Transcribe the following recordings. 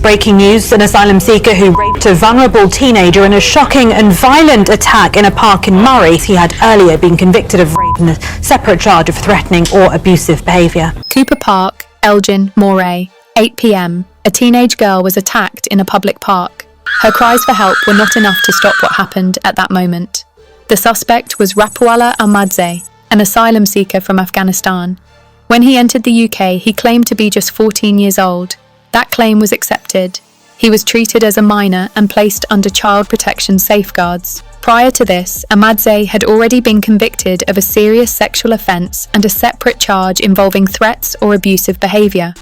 Breaking news, an asylum seeker who raped a vulnerable teenager in a shocking and violent attack in a park in Murray. He had earlier been convicted of rape and a separate charge of threatening or abusive behaviour. Cooper Park, Elgin, Moray, 8 p.m. A teenage girl was attacked in a public park. Her cries for help were not enough to stop what happened at that moment. The suspect was Rapawala Ahmadze, an asylum seeker from Afghanistan. When he entered the UK, he claimed to be just 14 years old. That claim was accepted. He was treated as a minor and placed under child protection safeguards. Prior to this, Ahmadze had already been convicted of a serious sexual offence and a separate charge involving threats or abusive behaviour.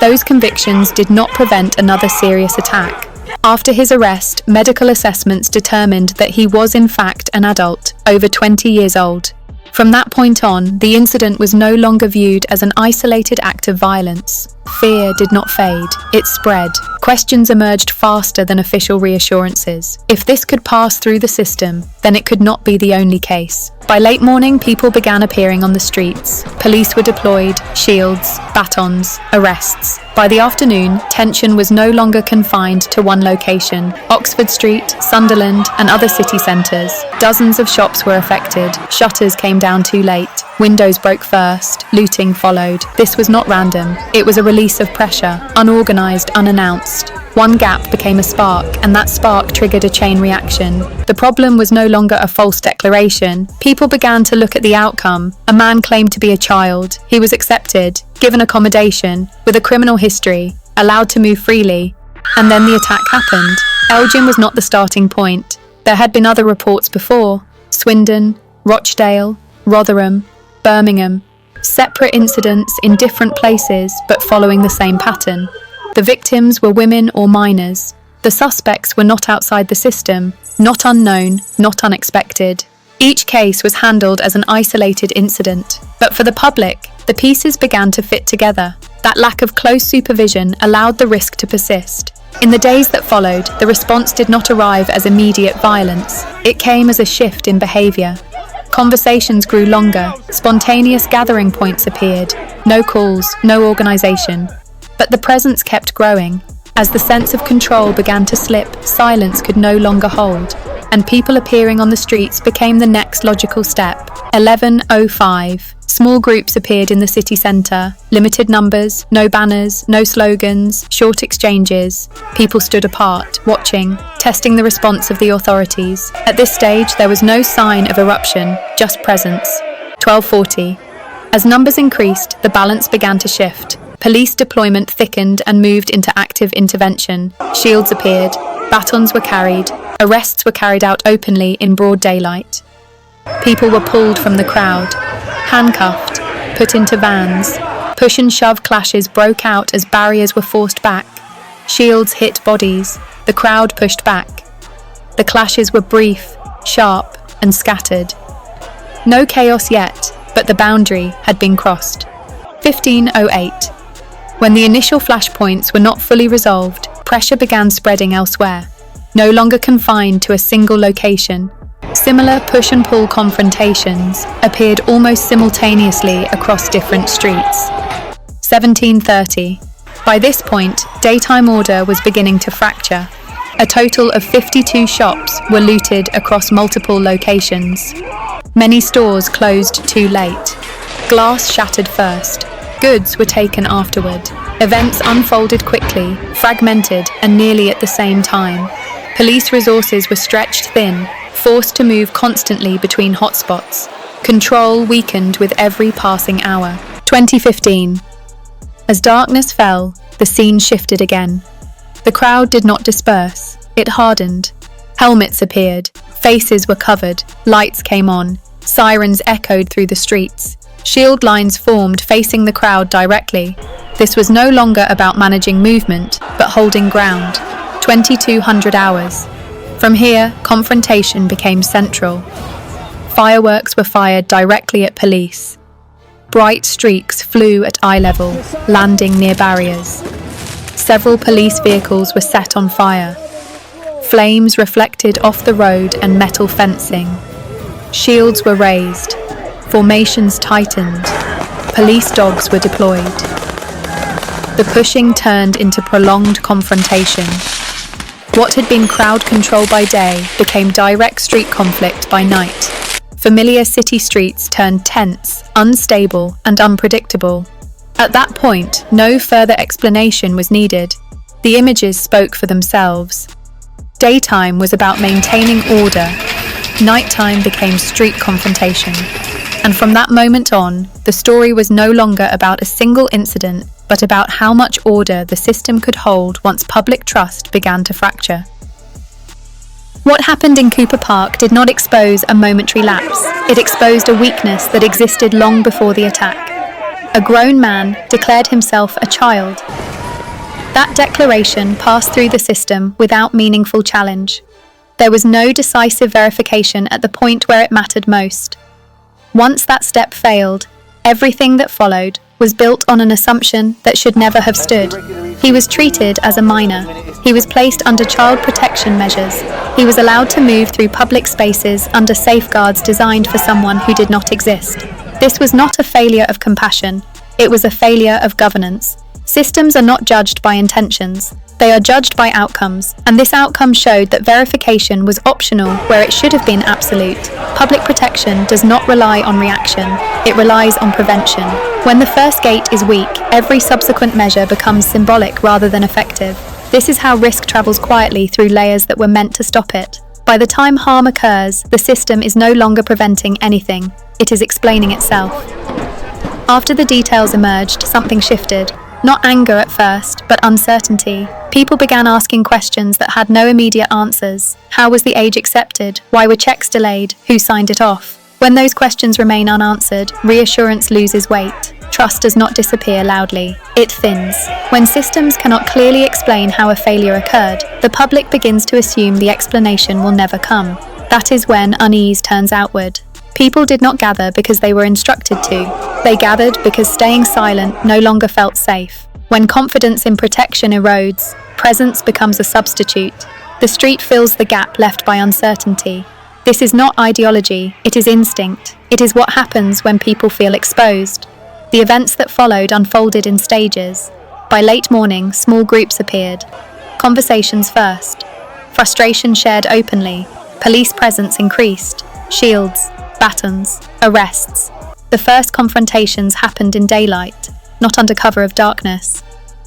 Those convictions did not prevent another serious attack. After his arrest, medical assessments determined that he was in fact an adult, over 20 years old. From that point on, the incident was no longer viewed as an isolated act of violence. Fear did not fade, it spread. Questions emerged faster than official reassurances. If this could pass through the system, then it could not be the only case. By late morning, people began appearing on the streets. Police were deployed, shields, batons, arrests. By the afternoon, tension was no longer confined to one location. Oxford Street, Sunderland, and other city centres. Dozens of shops were affected. Shutters came down too late. Windows broke first, looting followed. This was not random. It was a release of pressure, unorganised, unannounced. One gap became a spark, and that spark triggered a chain reaction. The problem was no longer a false declaration. People began to look at the outcome. A man claimed to be a child. He was accepted, given accommodation, with a criminal history, allowed to move freely. And then the attack happened. Elgin was not the starting point. There had been other reports before. Swindon, Rochdale, Rotherham, Birmingham. Separate incidents in different places, but following the same pattern. The victims were women or minors. The suspects were not outside the system, not unknown, not unexpected. Each case was handled as an isolated incident. But for the public, the pieces began to fit together. That lack of close supervision allowed the risk to persist. In the days that followed, the response did not arrive as immediate violence. It came as a shift in behaviour. Conversations grew longer, spontaneous gathering points appeared, no calls, no organisation. But the presence kept growing. As the sense of control began to slip, silence could no longer hold, and people appearing on the streets became the next logical step. 11:05. Small groups appeared in the city centre. Limited numbers, no banners, no slogans, short exchanges. People stood apart, watching, testing the response of the authorities. At this stage, there was no sign of eruption, just presence. 12:40. As numbers increased, the balance began to shift. Police deployment thickened and moved into active intervention. Shields appeared, batons were carried, arrests were carried out openly in broad daylight. People were pulled from the crowd, handcuffed, put into vans. Push and shove clashes broke out as barriers were forced back. Shields hit bodies, the crowd pushed back. The clashes were brief, sharp, and scattered. No chaos yet, but the boundary had been crossed. 15:08. When the initial flashpoints were not fully resolved, pressure began spreading elsewhere, no longer confined to a single location. Similar push and pull confrontations appeared almost simultaneously across different streets. 17:30. By this point, daytime order was beginning to fracture. A total of 52 shops were looted across multiple locations. Many stores closed too late. Glass shattered first. Goods were taken afterward. Events unfolded quickly, fragmented, and nearly at the same time. Police resources were stretched thin, forced to move constantly between hotspots. Control weakened with every passing hour. 2015. As darkness fell, the scene shifted again. The crowd did not disperse. It hardened. Helmets appeared. Faces were covered. Lights came on. Sirens echoed through the streets. Shield lines formed facing the crowd directly. This was no longer about managing movement, but holding ground. 2200 hours. From here, confrontation became central. Fireworks were fired directly at police. Bright streaks flew at eye level, landing near barriers. Several police vehicles were set on fire. Flames reflected off the road and metal fencing. Shields were raised. Formations tightened. Police dogs were deployed. The pushing turned into prolonged confrontation. What had been crowd control by day became direct street conflict by night. Familiar city streets turned tense, unstable, and unpredictable. At that point, no further explanation was needed. The images spoke for themselves. Daytime was about maintaining order. Nighttime became street confrontation. And from that moment on, the story was no longer about a single incident, but about how much order the system could hold once public trust began to fracture. What happened in Cooper Park did not expose a momentary lapse. It exposed a weakness that existed long before the attack. A grown man declared himself a child. That declaration passed through the system without meaningful challenge. There was no decisive verification at the point where it mattered most. Once that step failed, everything that followed was built on an assumption that should never have stood. He was treated as a minor. He was placed under child protection measures. He was allowed to move through public spaces under safeguards designed for someone who did not exist. This was not a failure of compassion. It was a failure of governance. Systems are not judged by intentions. They are judged by outcomes, and this outcome showed that verification was optional where it should have been absolute. Public protection does not rely on reaction, it relies on prevention. When the first gate is weak, every subsequent measure becomes symbolic rather than effective. This is how risk travels quietly through layers that were meant to stop it. By the time harm occurs, the system is no longer preventing anything, it is explaining itself. After the details emerged, something shifted. Not anger at first, but uncertainty. People began asking questions that had no immediate answers. How was the age accepted? Why were checks delayed? Who signed it off? When those questions remain unanswered, reassurance loses weight. Trust does not disappear loudly. It thins. When systems cannot clearly explain how a failure occurred, the public begins to assume the explanation will never come. That is when unease turns outward. People did not gather because they were instructed to. They gathered because staying silent no longer felt safe. When confidence in protection erodes, presence becomes a substitute. The street fills the gap left by uncertainty. This is not ideology, it is instinct. It is what happens when people feel exposed. The events that followed unfolded in stages. By late morning, small groups appeared. Conversations first. Frustration shared openly. Police presence increased. Shields, batons, arrests. The first confrontations happened in daylight, not under cover of darkness.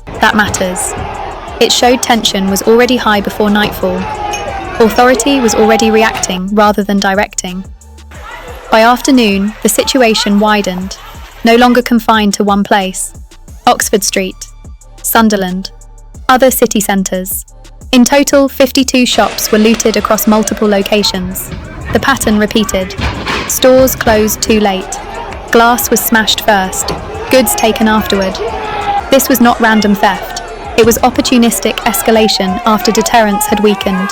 That matters. It showed tension was already high before nightfall. Authority was already reacting rather than directing. By afternoon, the situation widened, no longer confined to one place. Oxford Street, Sunderland, other city centres. In total, 52 shops were looted across multiple locations. The pattern repeated. Stores closed too late. Glass was smashed first, goods taken afterward. This was not random theft. It was opportunistic escalation after deterrence had weakened.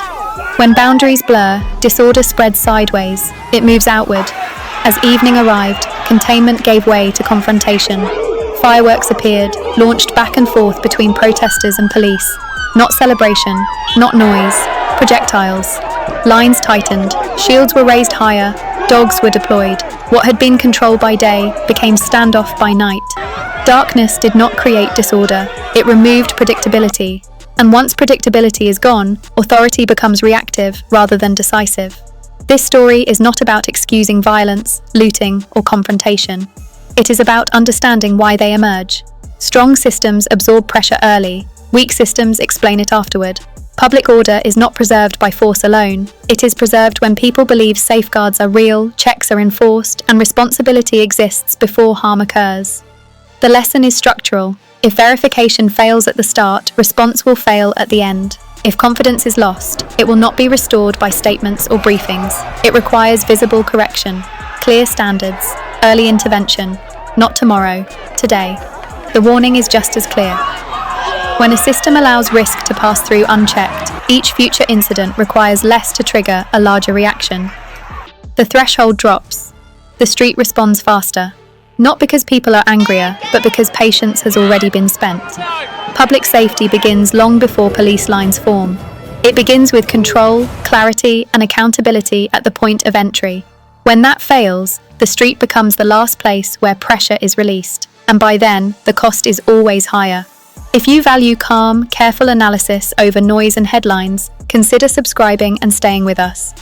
When boundaries blur, disorder spreads sideways. It moves outward. As evening arrived, containment gave way to confrontation. Fireworks appeared, launched back and forth between protesters and police. Not celebration, not noise, projectiles. Lines tightened, shields were raised higher, dogs were deployed. What had been control by day became standoff by night. Darkness did not create disorder, it removed predictability. And once predictability is gone, authority becomes reactive rather than decisive. This story is not about excusing violence, looting, or confrontation. It is about understanding why they emerge. Strong systems absorb pressure early, weak systems explain it afterward. Public order is not preserved by force alone. It is preserved when people believe safeguards are real, checks are enforced, and responsibility exists before harm occurs. The lesson is structural. If verification fails at the start, response will fail at the end. If confidence is lost, it will not be restored by statements or briefings. It requires visible correction, clear standards, early intervention, not tomorrow, today. The warning is just as clear. When a system allows risk to pass through unchecked, each future incident requires less to trigger a larger reaction. The threshold drops. The street responds faster. Not because people are angrier, but because patience has already been spent. Public safety begins long before police lines form. It begins with control, clarity, and accountability at the point of entry. When that fails, the street becomes the last place where pressure is released, and by then, the cost is always higher. If you value calm, careful analysis over noise and headlines, consider subscribing and staying with us.